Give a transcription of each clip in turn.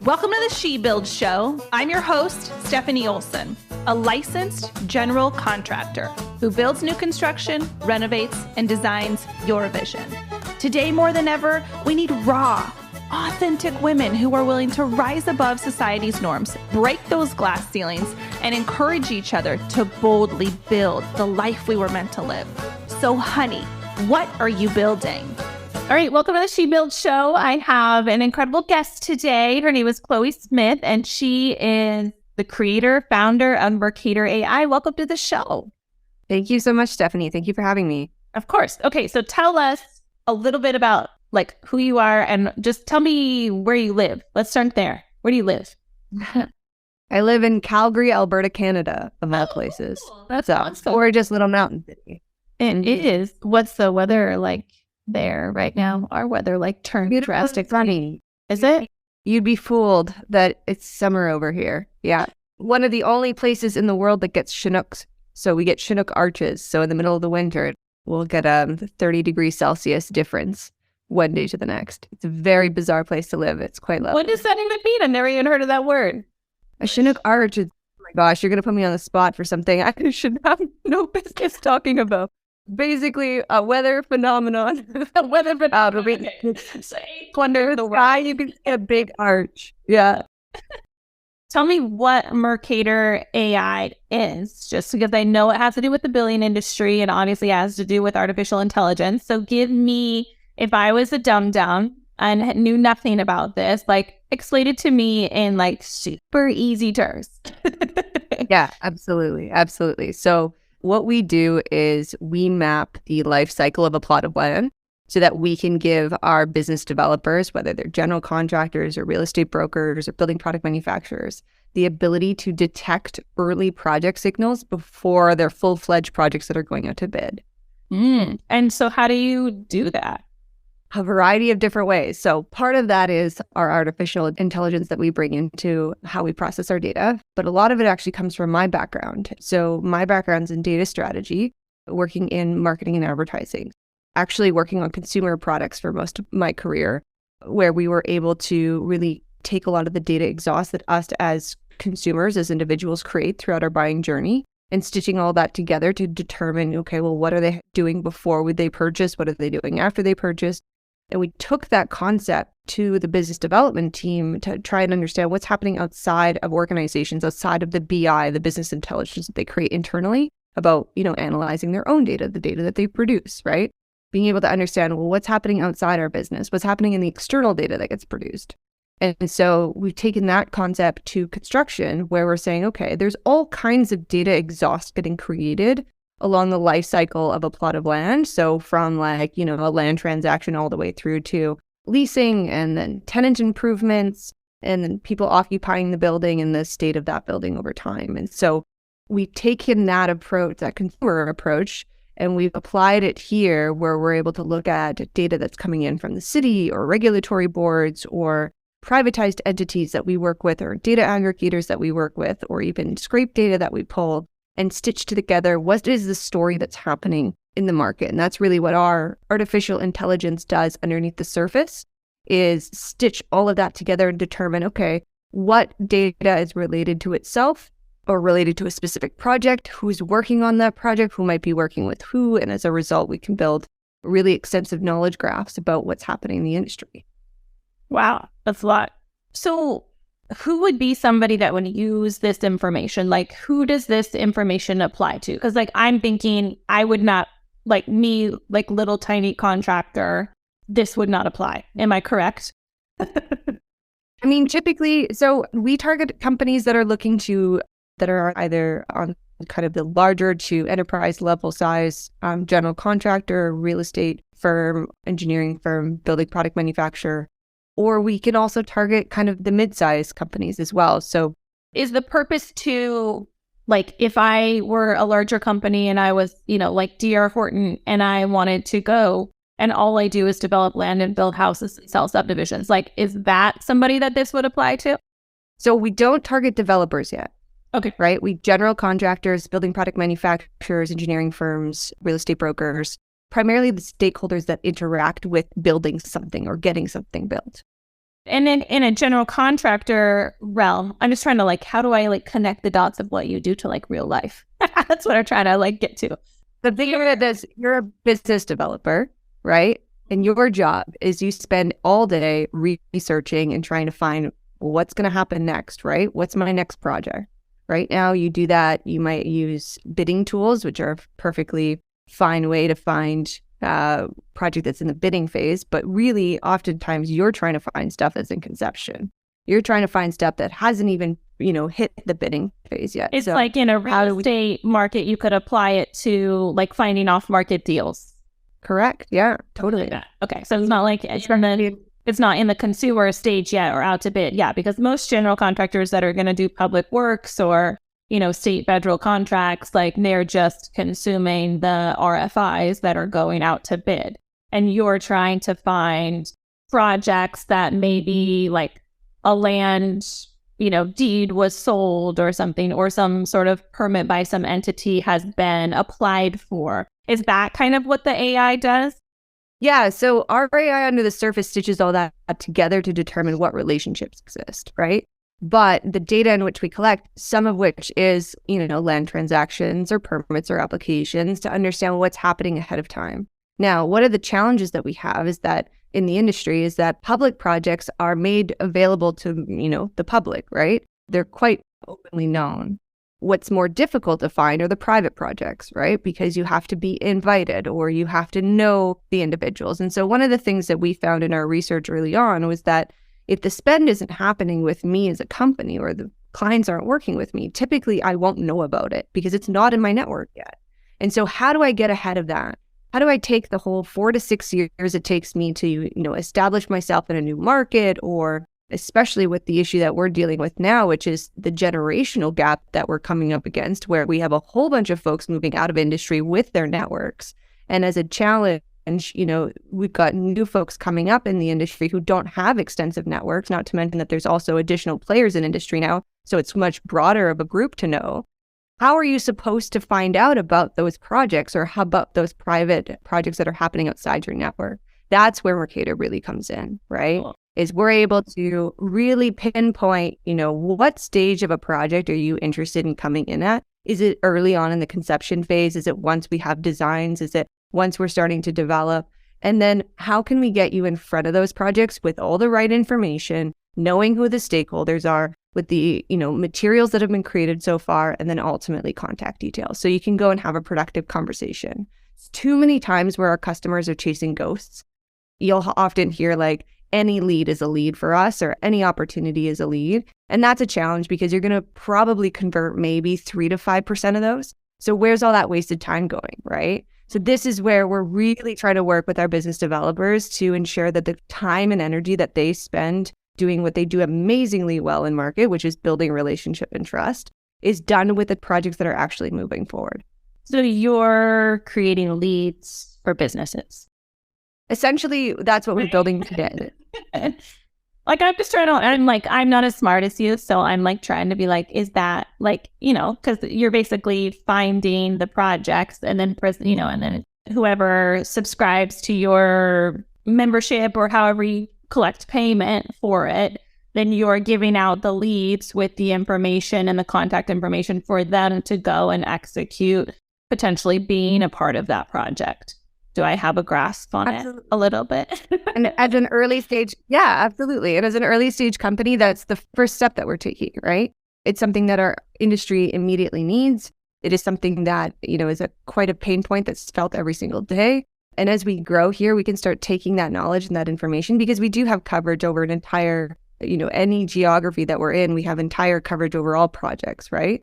Welcome to the She Builds Show. I'm your host, Stefanie Olson, a licensed general contractor who builds new construction, renovates, and designs your vision. Today, more than ever, we need raw, authentic women who are willing to rise above society's norms, break those glass ceilings, and encourage each other to boldly build the life we were meant to live. So, honey, what are you building? All right, welcome to the She Builds Show. I have an incredible guest today. Her name is Chloe Smith, and she is the creator, founder of Mercator AI. Welcome to the show. Thank you so much, Stephanie. Thank you for having me. Of course. Okay, so tell us a little bit about who you are, and just tell me where you live. Let's start there. Where do you live? I live in Calgary, Alberta, Canada, of all places. Cool. That's awesome. Or just little mountain city. It is. What's the weather like there right now? Our weather turned drastic. Funny. Is it? You'd be fooled that it's summer over here. Yeah. One of the only places in the world that gets Chinooks. So we get Chinook arches. So in the middle of the winter, we'll get a 30 degrees Celsius difference one day to the next. It's a very bizarre place to live. It's quite lovely. What does that even mean? I've never even heard of that word. A Chinook arch is, oh my gosh, you're going to put me on the spot for something I should have no business talking about. Basically, a weather phenomenon. A weather phenomenon. Wonder why you can see a big arch. Yeah. Tell me what Mercator AI is, just because I know it has to do with the billion industry and obviously has to do with artificial intelligence. So give me, if I was a dum-dum and knew nothing about this, explain it to me in super easy terms. Yeah, absolutely. Absolutely. So what we do is we map the life cycle of a plot of land so that we can give our business developers, whether they're general contractors or real estate brokers or building product manufacturers, the ability to detect early project signals before they're full-fledged projects that are going out to bid. And so how do you do that? A variety of different ways. So part of that is our artificial intelligence that we bring into how we process our data. But a lot of it actually comes from my background. So my background's in data strategy, working in marketing and advertising, actually working on consumer products for most of my career, where we were able to really take a lot of the data exhaust that us as consumers, as individuals, create throughout our buying journey and stitching all that together to determine, okay, well, what are they doing before they purchase? What are they doing after they purchase? And we took that concept to the business development team to try and understand what's happening outside of organizations, outside of the BI, the business intelligence that they create internally about, analyzing their own data, the data that they produce, right? Being able to understand, well, what's happening outside our business, what's happening in the external data that gets produced. And so we've taken that concept to construction where we're saying, okay, there's all kinds of data exhaust getting created along the life cycle of a plot of land. So from a land transaction all the way through to leasing and then tenant improvements and then people occupying the building and the state of that building over time. And so we've taken that approach, that consumer approach, and we've applied it here where we're able to look at data that's coming in from the city or regulatory boards or privatized entities that we work with or data aggregators that we work with or even scrape data that we pull and stitch together what is the story that's happening in the market. And that's really what our artificial intelligence does underneath the surface, is stitch all of that together and determine, okay, what data is related to itself or related to a specific project, who's working on that project, who might be working with who. And as a result, we can build really extensive knowledge graphs about what's happening in the industry. Wow, that's a lot. So who would be somebody that would use this information? Who does this information apply to? Because I'm thinking I would not, me, little tiny contractor, this would not apply. Am I correct? I mean, typically, so we target companies that are either on kind of the larger to enterprise level size, general contractor, real estate firm, engineering firm, building product manufacturer. Or we can also target kind of the mid-sized companies as well. So is the purpose to, if I were a larger company and I was, D.R. Horton and I wanted to go and all I do is develop land and build houses and sell subdivisions, is that somebody that this would apply to? So we don't target developers yet. Okay. Right? We general contractors, building product manufacturers, engineering firms, real estate brokers, primarily the stakeholders that interact with building something or getting something built. And then in a general contractor realm, I'm just trying to like, how do I like connect the dots of what you do to like real life? That's what I'm trying to like get to. The thing of it is, you're a business developer, right? And your job is you spend all day researching and trying to find what's going to happen next, right? What's my next project? Right now, you do that. You might use bidding tools, which are a perfectly fine way to find a project that's in the bidding phase. But really, oftentimes, you're trying to find stuff that's in conception. You're trying to find stuff that hasn't even, hit the bidding phase yet. It's like in a real estate market, you could apply it to like finding off market deals. Correct. Yeah, totally. Okay. So it's not like it's not in the consumer stage yet or out to bid. Yeah. Because most general contractors that are going to do public works or, state federal contracts, like they're just consuming the RFIs that are going out to bid. And you're trying to find projects that maybe like a land, deed was sold or something, or some sort of permit by some entity has been applied for. Is that kind of what the AI does? Yeah. So our AI under the surface stitches all that together to determine what relationships exist, right? But the data in which we collect, some of which is, land transactions or permits or applications, to understand what's happening ahead of time. Now, one of the challenges that we have is that in the industry is that public projects are made available to, the public, right? They're quite openly known. What's more difficult to find are the private projects, right? Because you have to be invited or you have to know the individuals. And so one of the things that we found in our research early on was that if the spend isn't happening with me as a company or the clients aren't working with me, typically I won't know about it because it's not in my network yet. And so how do I get ahead of that? How do I take the whole 4 to 6 years it takes me to, establish myself in a new market, or especially with the issue that we're dealing with now, which is the generational gap that we're coming up against, where we have a whole bunch of folks moving out of industry with their networks. And as a challenge, we've got new folks coming up in the industry who don't have extensive networks, not to mention that there's also additional players in industry now. So it's much broader of a group to know. How are you supposed to find out about those projects, or how about those private projects that are happening outside your network? That's where Mercator really comes in, right? Cool. Is we're able to really pinpoint, what stage of a project are you interested in coming in at? Is it early on in the conception phase? Is it once we have designs? Is it once we're starting to develop? And then how can we get you in front of those projects with all the right information, knowing who the stakeholders are, with the, materials that have been created so far, and then ultimately contact details. So you can go and have a productive conversation. It's too many times where our customers are chasing ghosts. You'll often hear like, any lead is a lead for us, or any opportunity is a lead. And that's a challenge because you're going to probably convert maybe 3 to 5% of those. So where's all that wasted time going, right? So this is where we're really trying to work with our business developers to ensure that the time and energy that they spend doing what they do amazingly well in market, which is building relationship and trust, is done with the projects that are actually moving forward. So you're creating leads for businesses. Essentially, that's what we're building today. Like, I'm just trying to, I'm not as smart as you. So I'm like trying to be like, is that like, because you're basically finding the projects and then, and then whoever subscribes to your membership or however you collect payment for it, then you're giving out the leads with the information and the contact information for them to go and execute, potentially being a part of that project. Do I have a grasp on Absolutely. It a little bit? And as an early stage, yeah, absolutely. And as an early stage company, that's the first step that we're taking, right? It's something that our industry immediately needs. It is something that, is quite a pain point that's felt every single day. And as we grow here, we can start taking that knowledge and that information, because we do have coverage over an entire, any geography that we're in, we have entire coverage over all projects, right?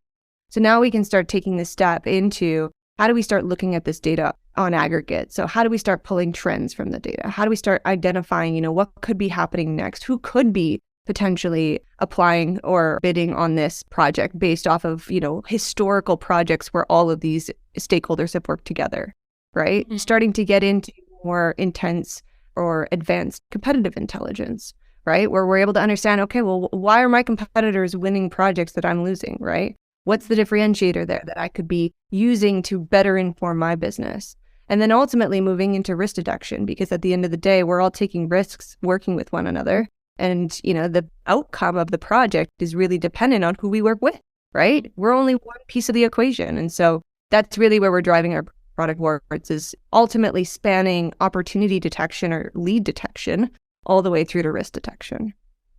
So now we can start taking this step into, how do we start looking at this data on aggregate? So how do we start pulling trends from the data? How do we start identifying, what could be happening next? Who could be potentially applying or bidding on this project based off of, historical projects where all of these stakeholders have worked together, right? Mm-hmm. Starting to get into more intense or advanced competitive intelligence, right? Where we're able to understand, okay, well, why are my competitors winning projects that I'm losing, right? What's the differentiator there that I could be using to better inform my business? And then ultimately moving into risk deduction, because at the end of the day, we're all taking risks working with one another. And, the outcome of the project is really dependent on who we work with, right? We're only one piece of the equation. And so that's really where we're driving our product towards, is ultimately spanning opportunity detection or lead detection all the way through to risk detection.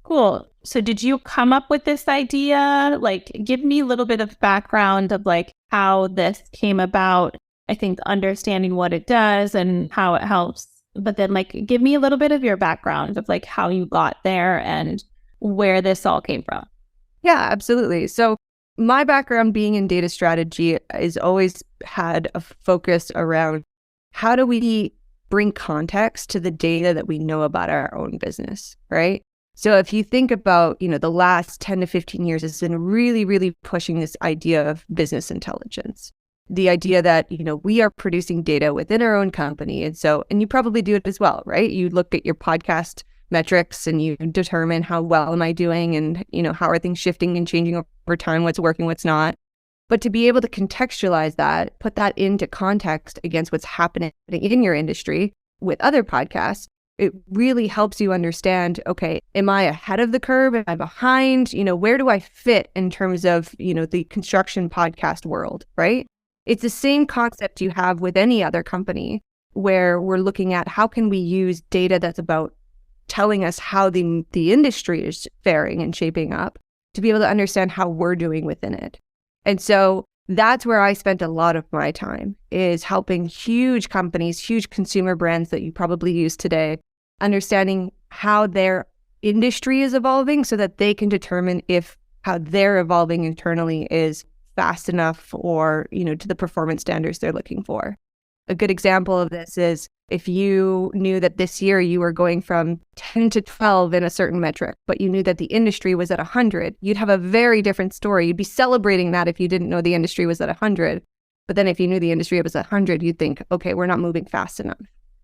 Cool. So did you come up with this idea? Like, give me a little bit of background of like how this came about. I think understanding what it does and how it helps. But then like, give me a little bit of your background of like how you got there and where this all came from. Yeah, absolutely. So my background being in data strategy has always had a focus around how do we bring context to the data that we know about our own business, right? So if you think about, the last 10 to 15 years has been really, really pushing this idea of business intelligence. The idea that, we are producing data within our own company. And you probably do it as well, right? You look at your podcast metrics and you determine how well am I doing and, how are things shifting and changing over time, what's working, what's not. But to be able to contextualize that, put that into context against what's happening in your industry with other podcasts, it really helps you understand, okay, am I ahead of the curve? Am I behind? Where do I fit in terms of, the construction podcast world, right? It's the same concept you have with any other company where we're looking at how can we use data that's about telling us how the industry is faring and shaping up to be able to understand how we're doing within it. And so that's where I spent a lot of my time, is helping huge companies, huge consumer brands that you probably use today, understanding how their industry is evolving so that they can determine if how they're evolving internally is fast enough or, to the performance standards they're looking for. A good example of this is if you knew that this year you were going from 10 to 12 in a certain metric, but you knew that the industry was at 100, you'd have a very different story. You'd be celebrating that if you didn't know the industry was at 100. But then if you knew the industry was at 100, you'd think, okay, we're not moving fast enough,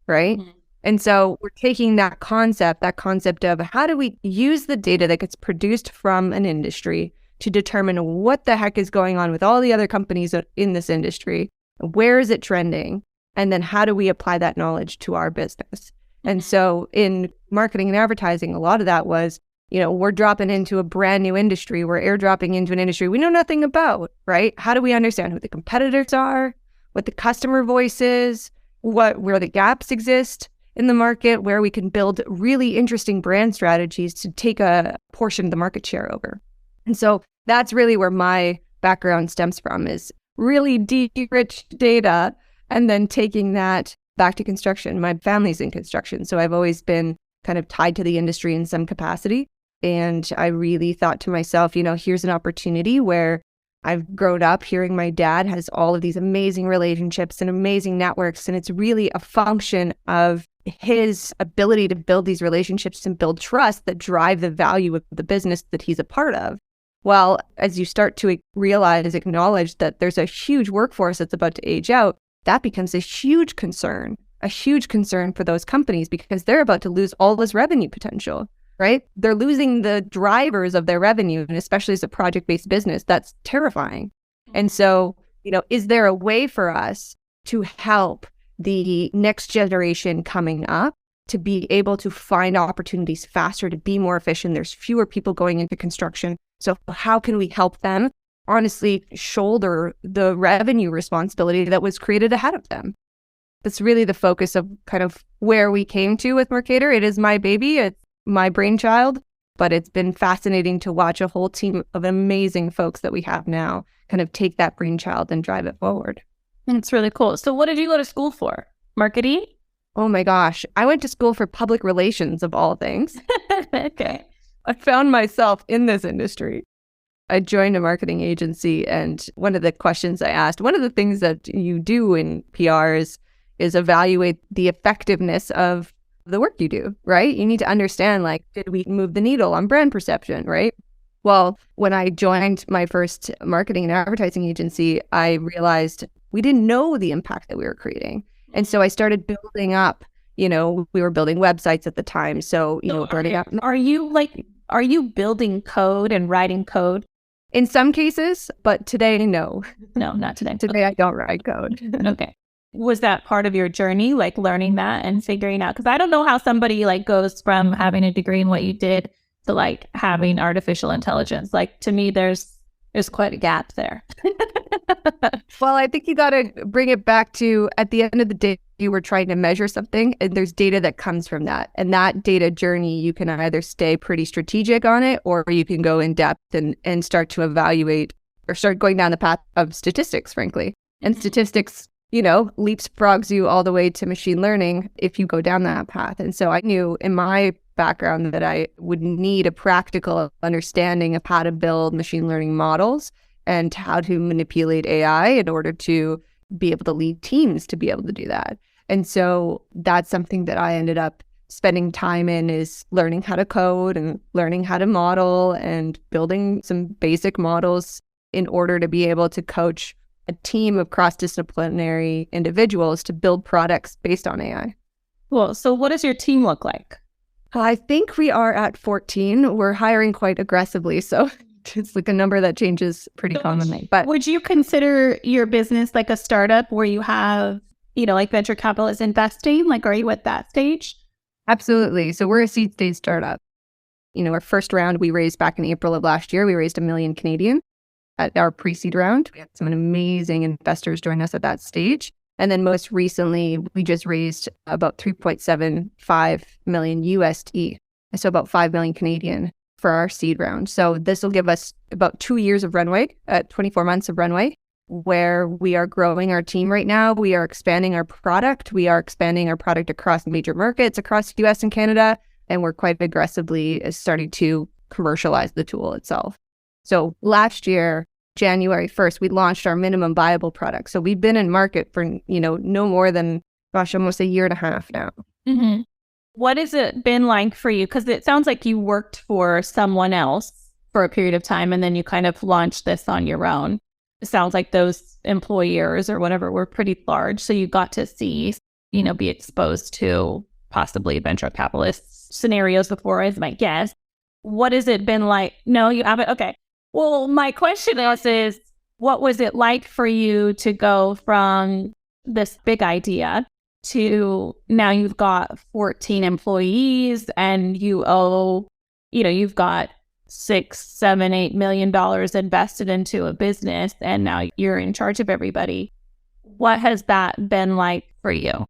right? Mm-hmm. And so we're taking that concept of how do we use the data that gets produced from an industry to determine what the heck is going on with all the other companies in this industry, where is it trending? And then how do we apply that knowledge to our business? And so in marketing and advertising, a lot of that was, we're dropping into a brand new industry. We're airdropping into an industry we know nothing about, right? How do we understand who the competitors are, what the customer voice is, where the gaps exist in the market, where we can build really interesting brand strategies to take a portion of the market share over. And so that's really where my background stems from, is really deep, rich data, and then taking that back to construction. My family's in construction, so I've always been kind of tied to the industry in some capacity. And I really thought to myself, here's an opportunity where I've grown up hearing my dad has all of these amazing relationships and amazing networks. And it's really a function of his ability to build these relationships and build trust that drive the value of the business that he's a part of. Well, as you start to acknowledge that there's a huge workforce that's about to age out, that becomes a huge concern for those companies, because they're about to lose all this revenue potential, right? They're losing the drivers of their revenue, and especially as a project-based business, that's terrifying. And so, is there a way for us to help the next generation coming up to be able to find opportunities faster, to be more efficient? There's fewer people going into construction. So how can we help them honestly shoulder the revenue responsibility that was created ahead of them? That's really the focus of kind of where we came to with Mercator. It is my baby, it's my brainchild, but it's been fascinating to watch a whole team of amazing folks that we have now kind of take that brainchild and drive it forward. It's really cool. So what did you go to school for? Marketing? Oh my gosh. I went to school for public relations, of all things. Okay. I found myself in this industry. I joined a marketing agency, and one of the questions I asked, one of the things that you do in PR is evaluate the effectiveness of the work you do, right? You need to understand, did we move the needle on brand perception, right? Well, when I joined my first marketing and advertising agency, I realized we didn't know the impact that we were creating. And so I started building up, we were building websites at the time. So, Are you building code and writing code? In some cases, but today, no. No, not today. Today, I don't write code. Okay. Was that part of your journey, like learning that and figuring out? Because I don't know how somebody like goes from having a degree in what you did to like having artificial intelligence. Like to me, there's quite a gap there. Well, I think you got to bring it back to, at the end of the day, you were trying to measure something and there's data that comes from that. And that data journey, you can either stay pretty strategic on it or you can go in depth and start to evaluate or start going down the path of statistics, frankly. And statistics, leapfrogs you all the way to machine learning if you go down that path. And so I knew in my background that I would need a practical understanding of how to build machine learning models and how to manipulate AI in order to be able to lead teams to be able to do that. And so that's something that I ended up spending time in, is learning how to code and learning how to model and building some basic models in order to be able to coach a team of cross-disciplinary individuals to build products based on AI. Cool. So what does your team look like? I think we are at 14. We're hiring quite aggressively, so it's like a number that changes pretty commonly. But would you consider your business like a startup where you have, like venture capitalists investing? Like, are you at that stage? Absolutely. So we're a seed stage startup. Our first round we raised back in April of last year. We raised 1 million Canadian at our pre-seed round. We had some amazing investors join us at that stage. And then most recently, we just raised about 3.75 million USD. So about 5 million Canadian for our seed round. So this will give us about 2 years of runway, 24 months of runway, where we are growing our team right now. We are expanding our product. We are expanding our product across major markets, across the US and Canada. And we're quite aggressively starting to commercialize the tool itself. So last year, January 1st, we launched our minimum viable product. So we've been in market for, no more than, almost a year and a half now. Mm-hmm. What has it been like for you? Because it sounds like you worked for someone else for a period of time and then you kind of launched this on your own. It sounds like those employers or whatever were pretty large. So you got to see, be exposed to possibly venture capitalist scenarios before, is my guess. What has it been like? No, you haven't? Okay. Well, my question is, what was it like for you to go from this big idea to now you've got 14 employees and you owe, you've got $6, $7, $8 million invested into a business and now you're in charge of everybody. What has that been like for you?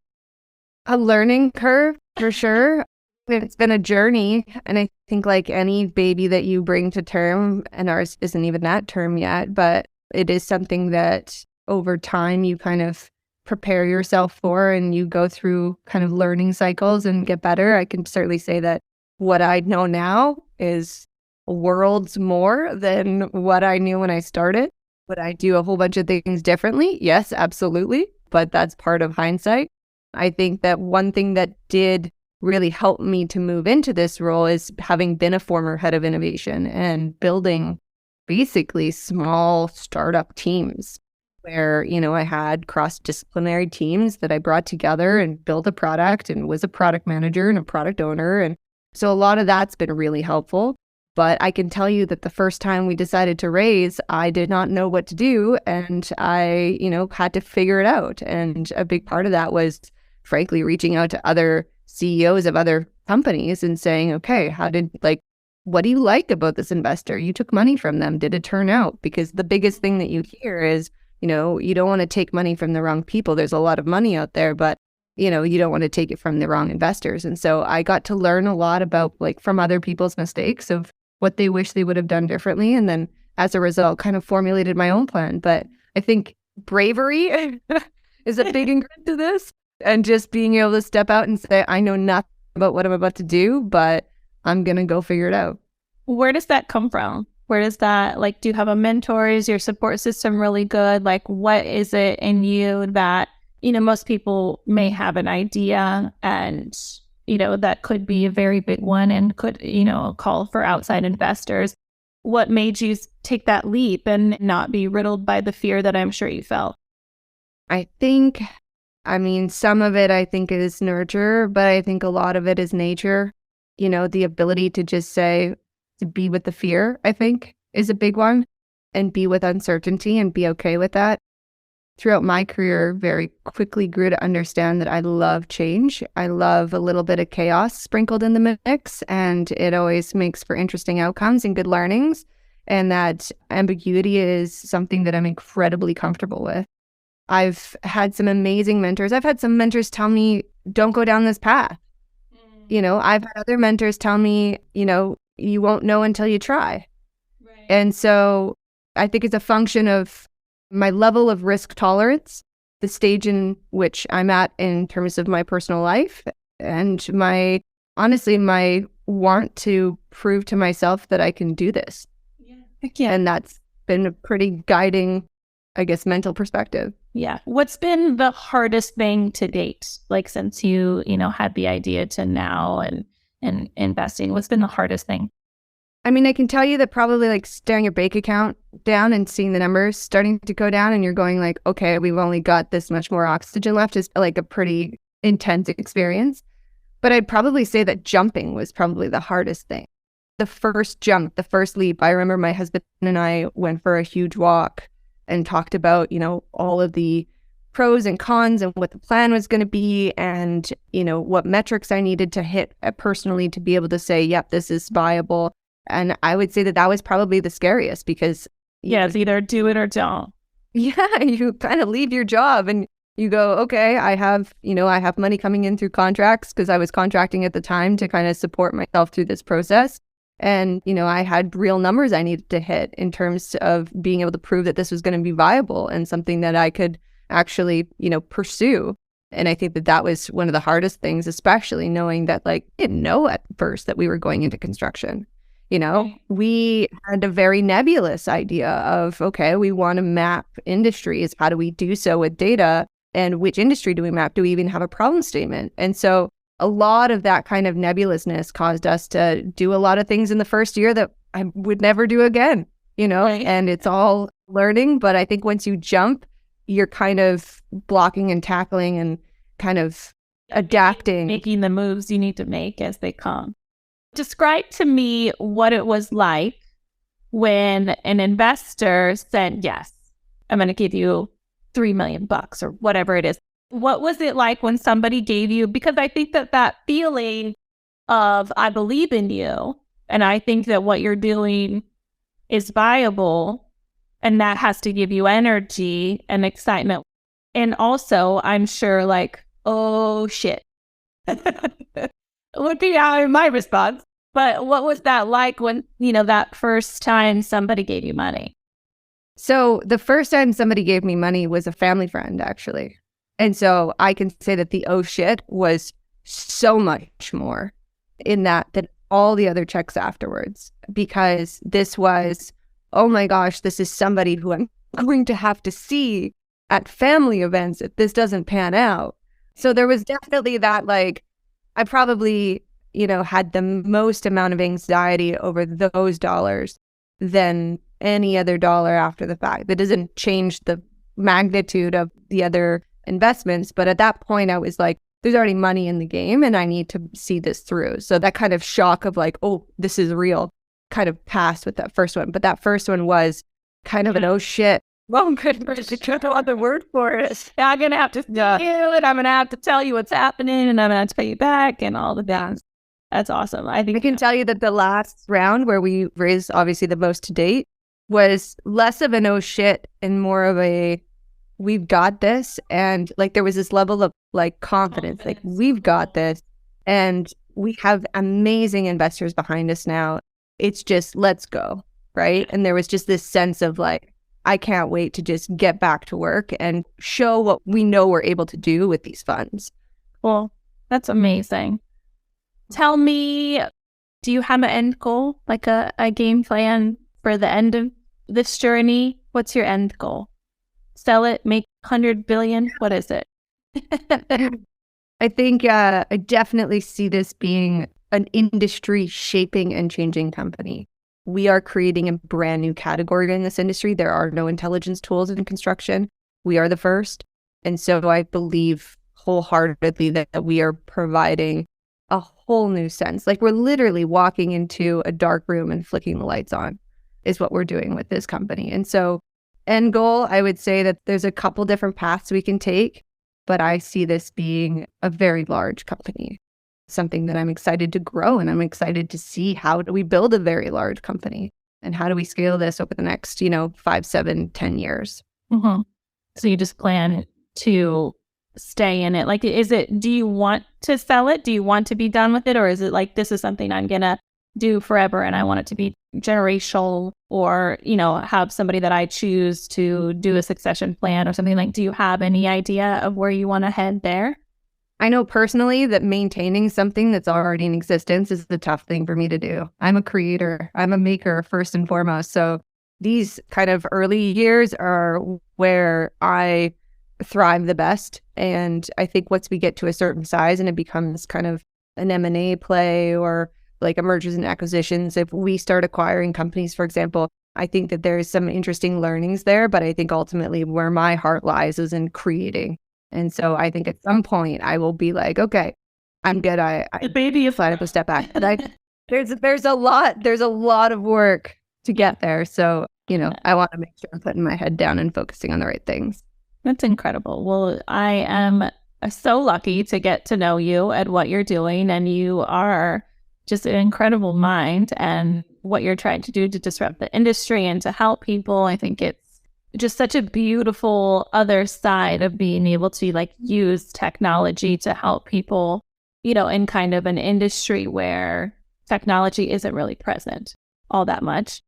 A learning curve, for sure. It's been a journey, and I think like any baby that you bring to term, and ours isn't even that term yet, but it is something that over time you kind of prepare yourself for and you go through kind of learning cycles and get better. I can certainly say that what I know now is worlds more than what I knew when I started. Would I do a whole bunch of things differently? Yes, absolutely. But that's part of hindsight. I think that one thing that did really helped me to move into this role is having been a former head of innovation and building basically small startup teams where, I had cross-disciplinary teams that I brought together and built a product and was a product manager and a product owner. And so a lot of that's been really helpful. But I can tell you that the first time we decided to raise, I did not know what to do. And I, had to figure it out. And a big part of that was, frankly, reaching out to other CEOs of other companies and saying, okay, what do you like about this investor? You took money from them. Did it turn out? Because the biggest thing that you hear is, you don't want to take money from the wrong people. There's a lot of money out there, but, you don't want to take it from the wrong investors. And so I got to learn a lot about from other people's mistakes of what they wish they would have done differently. And then as a result, kind of formulated my own plan. But I think bravery is a big ingredient to this. And just being able to step out and say, I know nothing about what I'm about to do, but I'm going to go figure it out. Where does that come from? Where does that, do you have a mentor? Is your support system really good? What is it in you that, most people may have an idea and, that could be a very big one and could, call for outside investors. What made you take that leap and not be riddled by the fear that I'm sure you felt? I think, some of it I think is nurture, but I think a lot of it is nature. The ability to just say, to be with the fear, I think, is a big one, and be with uncertainty and be okay with that. throughout my career, very quickly grew to understand that I love change. I love a little bit of chaos sprinkled in the mix, and it always makes for interesting outcomes and good learnings. And that ambiguity is something that I'm incredibly comfortable with. I've had some amazing mentors. I've had some mentors tell me, don't go down this path. I've had other mentors tell me, you won't know until you try. Right. And so I think it's a function of my level of risk tolerance, the stage in which I'm at in terms of my personal life, and my want to prove to myself that I can do this. Yeah. And that's been a pretty guiding, I guess, mental perspective. Yeah. What's been the hardest thing to date, like since you had the idea to now and investing? What's been the hardest thing? I mean, I can tell you that probably like staring your bank account down and seeing the numbers starting to go down and you're going like, okay, we've only got this much more oxygen left is like a pretty intense experience. But I'd probably say that jumping was probably the hardest thing. The first jump, the first leap, I remember my husband and I went for a huge walk and talked about, all of the pros and cons and what the plan was going to be and, what metrics I needed to hit personally to be able to say, yep, this is viable. And I would say that was probably the scariest because it's either do it or don't. Yeah, you kind of leave your job and you go, okay, I have money coming in through contracts because I was contracting at the time to kind of support myself through this process. And, I had real numbers I needed to hit in terms of being able to prove that this was going to be viable and something that I could actually, pursue. And I think that was one of the hardest things, especially knowing that I didn't know at first that we were going into construction. We had a very nebulous idea of, okay, we want to map industries. How do we do so with data? And which industry do we map? Do we even have a problem statement? And so a lot of that kind of nebulousness caused us to do a lot of things in the first year that I would never do again, Right. And it's all learning. But I think once you jump, you're kind of blocking and tackling and kind of adapting. Making the moves you need to make as they come. Describe to me what it was like when an investor said, yes, I'm going to give you $3 million or whatever it is. What was it like when somebody gave you, because I think that feeling of I believe in you and I think that what you're doing is viable and that has to give you energy and excitement. And also I'm sure oh shit. Would be my response. But what was that like when, that first time somebody gave you money? So the first time somebody gave me money was a family friend, actually. And so I can say that the oh shit was so much more in that than all the other checks afterwards, because this was, oh my gosh, this is somebody who I'm going to have to see at family events if this doesn't pan out. So there was definitely that I probably, had the most amount of anxiety over those dollars than any other dollar after the fact. That doesn't change the magnitude of the other investments. But at that point, I was like, there's already money in the game and I need to see this through. So that kind of shock of oh, this is real kind of passed with that first one. But that first one was kind of an oh shit. Well, good. No other word for it. I'm going to have to do it. I'm going to have to tell you what's happening and I'm going to have to pay you back and all the things. That's awesome. I can tell you that the last round where we raised obviously the most to date was less of an oh shit and more of a we've got this. And there was this level of confidence, we've got this and we have amazing investors behind us now. It's just, let's go. Right. And there was just this sense of I can't wait to just get back to work and show what we know we're able to do with these funds. Cool. That's amazing. Tell me, do you have an end goal, a game plan for the end of this journey? What's your end goal? Sell it, make 100 billion? What is it? I think I definitely see this being an industry shaping and changing company. We are creating a brand new category in this industry. There are no intelligence tools in construction. We are the first. And so I believe wholeheartedly that we are providing a whole new sense. We're literally walking into a dark room and flicking the lights on is what we're doing with this company. And so end goal, I would say that there's a couple different paths we can take, but I see this being a very large company, something that I'm excited to grow, and I'm excited to see how do we build a very large company and how do we scale this over the next, 5, 7, 10 years. Mm-hmm. So you just plan to stay in it. Like, do you want to sell it? Do you want to be done with it? Or is it like, this is something I'm going to do forever and I want it to be generational, or, have somebody that I choose to do a succession plan or something? Like, do you have any idea of where you want to head there? I know personally that maintaining something that's already in existence is the tough thing for me to do. I'm a creator. I'm a maker first and foremost. So these kind of early years are where I thrive the best. And I think once we get to a certain size and it becomes kind of an M&A play or like a mergers and acquisitions, if we start acquiring companies, for example, I think that there's some interesting learnings there. But I think ultimately where my heart lies is in creating. And so I think at some point I will be like, okay, I'm good. The baby is slide up a step back. But there's a lot of work to get there. So, I want to make sure I'm putting my head down and focusing on the right things. That's incredible. Well, I am so lucky to get to know you and what you're doing. And you are just an incredible mind, and what you're trying to do to disrupt the industry and to help people. I think it's just such a beautiful other side of being able to use technology to help people, in kind of an industry where technology isn't really present all that much.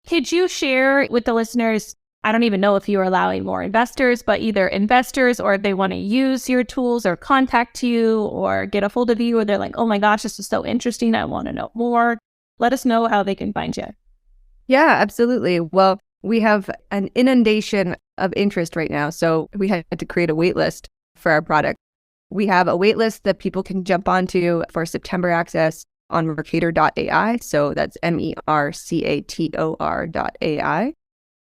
Could you share with the listeners, I don't even know if you're allowing more investors, but either investors, or if they want to use your tools or contact you or get a hold of you, or they're like, oh my gosh, this is so interesting, I want to know more. Let us know how they can find you. Yeah, absolutely. Well, we have an inundation of interest right now. So we had to create a wait list for our product. We have a wait list that people can jump onto for September access on Mercator.ai. So that's MERCATOR.ai.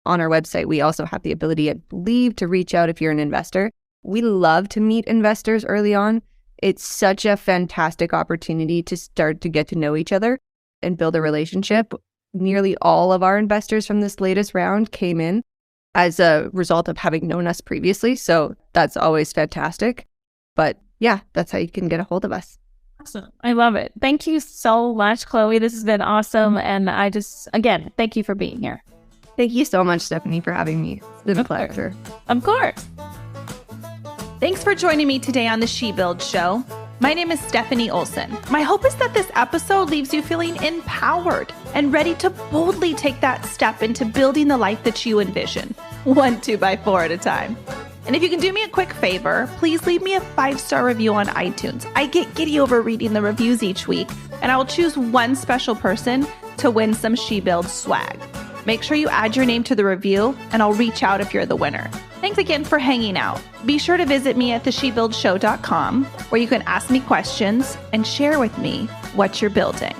On our website, we also have the ability, I believe, to reach out if you're an investor. We love to meet investors early on. It's such a fantastic opportunity to start to get to know each other and build a relationship. Nearly all of our investors from this latest round came in as a result of having known us previously. So that's always fantastic. But yeah, that's how you can get a hold of us. Awesome. I love it. Thank you so much, Chloe. This has been awesome. And again, thank you for being here. Thank you so much, Stefanie, for having me. It's been a pleasure. Of course. Thanks for joining me today on the She Builds Show. My name is Stefanie Olson. My hope is that this episode leaves you feeling empowered and ready to boldly take that step into building the life that you envision, 1 2x4 at a time. And if you can do me a quick favor, please leave me a 5-star review on iTunes. I get giddy over reading the reviews each week, and I will choose one special person to win some She Builds swag. Make sure you add your name to the review, and I'll reach out if you're the winner. Thanks again for hanging out. Be sure to visit me at theshebuildshow.com, where you can ask me questions and share with me what you're building.